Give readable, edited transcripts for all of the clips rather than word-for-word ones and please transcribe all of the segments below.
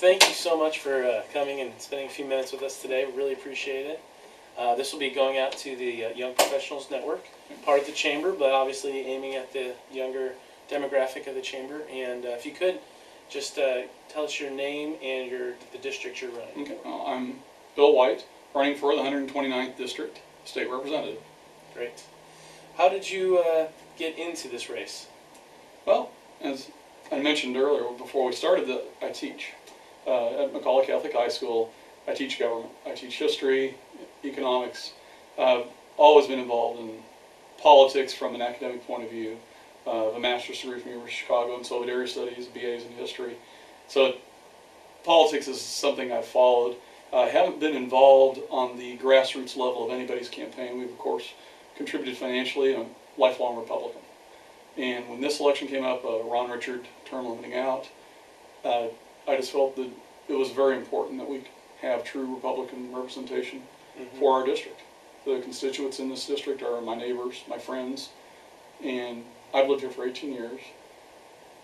Thank you so much for coming and spending a few minutes with us today. We really appreciate it. This will be going out to the Young Professionals Network, part of the Chamber, but obviously aiming at the younger demographic of the Chamber. And if you could, just tell us your name and the district you're running. Okay. I'm Bill White, running for the 129th District, State Representative. Great. How did you get into this race? Well, as I mentioned earlier, before we started, I teach. At McCullough Catholic High School, I teach government. I teach history, economics. I've always been involved in politics from an academic point of view. A master's degree from the University of Chicago in Soviet Area Studies, BAs in history. So politics is something I've followed. I haven't been involved on the grassroots level of anybody's campaign. We've, of course, contributed financially. I'm a lifelong Republican. And when this election came up, Ron Richard term limiting out, I just felt that it was very important that we have true Republican representation for our district. The constituents in this district are my neighbors, my friends, and I've lived here for 18 years,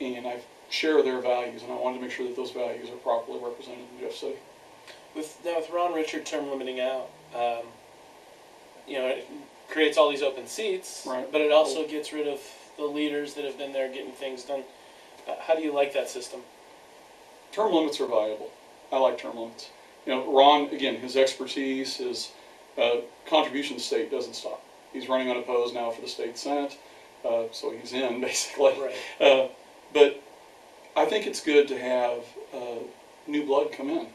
and I share their values, and I wanted to make sure that those values are properly represented in Jeff City. With Ron Richard term limiting out, it creates all these open seats, right, but it also gets rid of the leaders that have been there getting things done. How do you like that system? Term limits are valuable. I like term limits. Ron, again, his expertise, his contribution to the state doesn't stop. He's running unopposed now for the state senate, so he's in, basically. Right. But I think it's good to have new blood come in.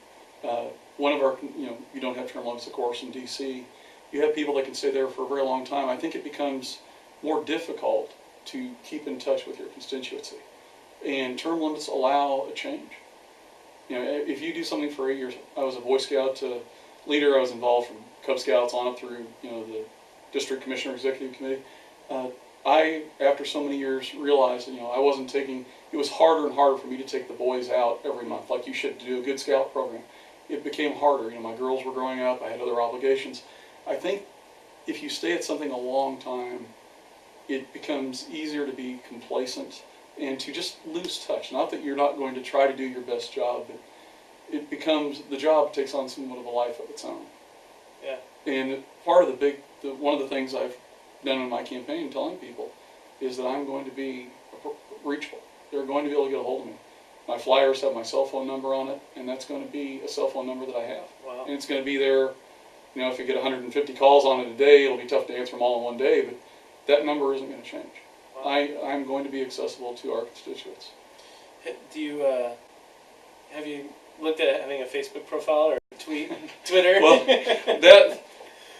One of our, you don't have term limits, of course, in D.C. You have people that can stay there for a very long time. I think it becomes more difficult to keep in touch with your constituency. And term limits allow a change. If you do something for 8 years, I was a Boy Scout leader. I was involved from Cub Scouts on up through, the District Commissioner Executive Committee. I, after so many years, realized that, I wasn't taking, it was harder and harder for me to take the boys out every month, like you should do a good Scout program. It became harder. My girls were growing up. I had other obligations. I think if you stay at something a long time, it becomes easier to be complacent and to just lose touch. Not that you're not going to try to do your best job, but it becomes, the job takes on somewhat of a life of its own. Yeah. And part of one of the things I've done in my campaign, telling people, is that I'm going to be reachable. They're going to be able to get a hold of me. My flyers have my cell phone number on it, and that's going to be a cell phone number that I have. Wow. And it's going to be there. If you get 150 calls on it a day, it'll be tough to answer them all in one day, but that number isn't going to change. Wow. I'm going to be accessible to our constituents. Do you, have you looked at having a Facebook profile or Twitter? Well,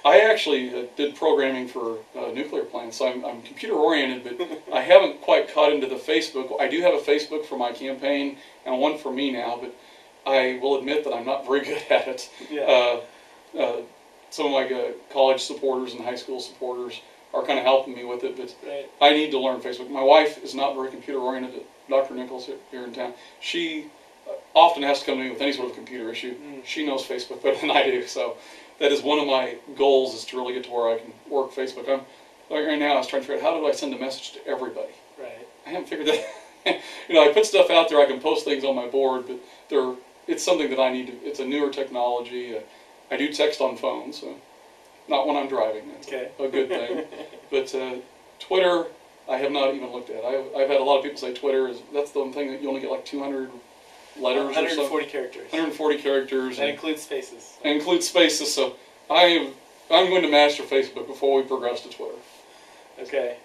I actually did programming for nuclear plants, so I'm computer oriented, but I haven't quite caught into the Facebook. I do have a Facebook for my campaign and one for me now, but I will admit that I'm not very good at it. Yeah. Some of my college supporters and high school supporters are kind of helping me with it, but right. I need to learn Facebook. My wife is not very computer oriented. Dr. Nichols here in town, she often has to come to me with any sort of computer issue. She knows Facebook better than I do, so that is one of my goals, is to really get to where I can work Facebook. Right now I was trying to figure out, how do I send a message to everybody? Right. I haven't figured that. I put stuff out there, I can post things on my board, but it's something that I need to, it's a newer technology. I do text on phones, so not when I'm driving. That's okay. a good thing. But Twitter, I have not even looked at. I've had a lot of people say Twitter that's the one thing that you only get like 200 letters 140 or something. characters. 140 characters. That includes spaces. And includes spaces, so I'm going to master Facebook before we progress to Twitter. Okay.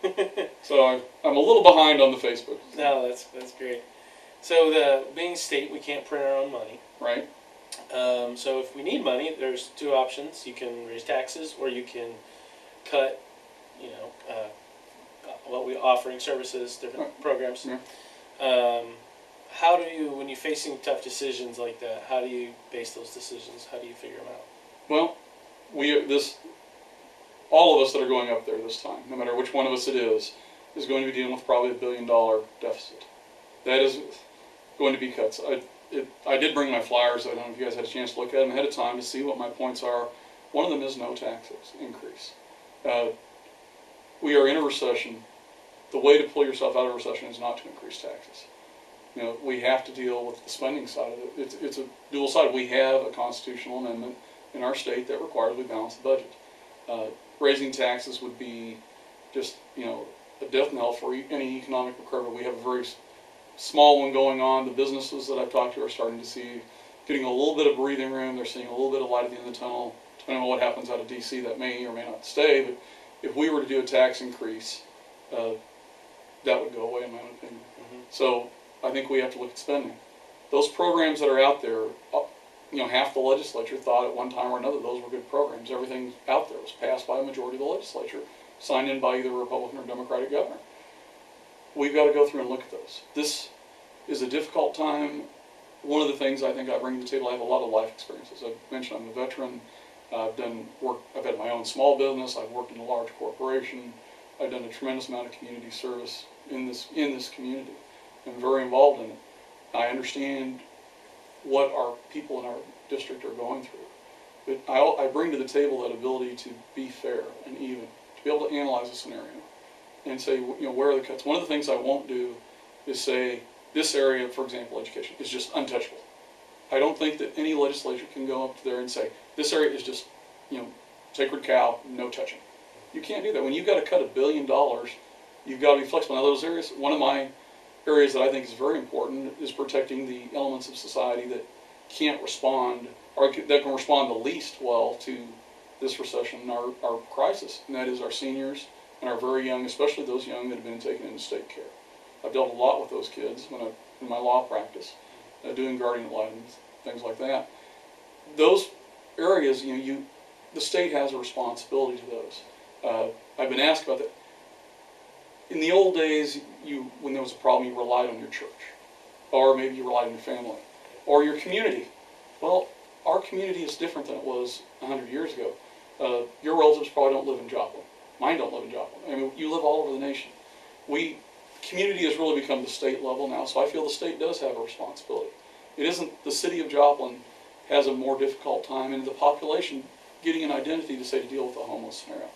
So I'm a little behind on the Facebook. No, that's great. So being state, we can't print our own money. Right. So if we need money, there's two options. You can raise taxes, or you can cut, what we're offering services, different programs. Yeah. How do you, when you're facing tough decisions like that, how do you base those decisions? How do you figure them out? Well, all of us that are going up there this time, no matter which one of us it is going to be dealing with probably $1 billion deficit. That is going to be cuts. I did bring my flyers. I don't know if you guys had a chance to look at them ahead of time to see what my points are. One of them is no taxes increase. We are in a recession. The way to pull yourself out of a recession is not to increase taxes. you know, we have to deal with the spending side of it. It's a dual side. We have a constitutional amendment in our state that requires we balance the budget. Raising taxes would be just, you know, a death knell for any economic recovery. We have a very small one going on. The businesses that I've talked to are starting to see, getting a little bit of breathing room. They're seeing a little bit of light at the end of the tunnel. Depending on what happens out of DC, that may or may not stay. But if we were to do a tax increase, that would go away, in my own opinion. So I think we have to look at spending. Those programs that are out there, you know, half the legislature thought at one time or another those were good programs. Everything out there was passed by a majority of the legislature, signed in by either a Republican or Democratic governor. We've got to go through and look at those. This is a difficult time. One of the things I think I bring to the table, I have a lot of life experiences. I've mentioned I'm a veteran. I've done work. I've had my own small business. I've worked in a large corporation. I've done a tremendous amount of community service in this community. I'm very involved in it. I understand what our people in our district are going through. But I bring to the table that ability to be fair and even, to be able to analyze a scenario and say, you know, where are the cuts? One of the things I won't do is say this area, for example, education, is just untouchable. I don't think that any legislature can go up there and say this area is just, you know, sacred cow, no touching. You can't do that. When you've got to cut $1 billion, you've got to be flexible. Now, those areas, one of my areas that I think is very important is protecting the elements of society that can't respond, or that can respond the least well to this recession, our crisis, and that is our seniors and our very young, especially those young that have been taken into state care. I've dealt a lot with those kids in my law practice, doing guardian ad litem, things like that. Those areas, you know, the state has a responsibility to those. I've been asked about that. In the old days, when there was a problem, you relied on your church, or maybe you relied on your family, or your community. Well, our community is different than it was 100 years ago. Your relatives probably don't live in Joplin. Mine don't live in Joplin. I mean, you live all over the nation. Community has really become the state level now, so I feel the state does have a responsibility. It isn't the city of Joplin has a more difficult time, and the population getting an identity to say to deal with the homeless scenario.